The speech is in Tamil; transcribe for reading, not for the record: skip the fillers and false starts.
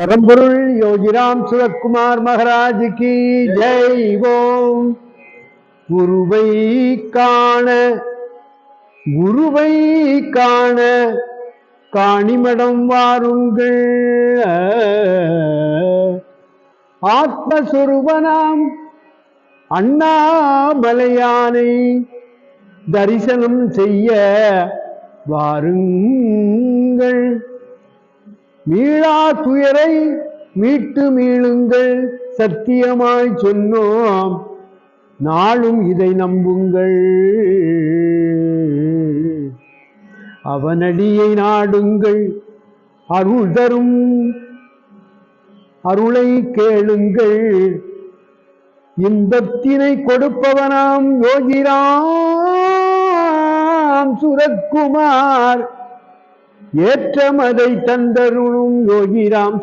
பரம்பொருள் யோகிராம் சுரத்குமார் மகாராஜ் கி ஜெய். ஓம் குருவை காண குருவை காண காணிமடம் வாருங்கள். ஆத்மஸ்வரூபனாம் அண்ணாமலையானை தரிசனம் செய்ய வாருங்கள். மீளா துயரை மீட்டு மீளுங்கள், சத்தியமாய் சொன்னோம், நாளும் இதை நம்புங்கள். அவனடியை நாடுங்கள், அருள் தரும் அருளை கேளுங்கள். இன்பத்தினை கொடுப்பவனாம் யோகிராம் சுரத்குமார், ஏற்றமதை தந்தருளும் யோகிராம்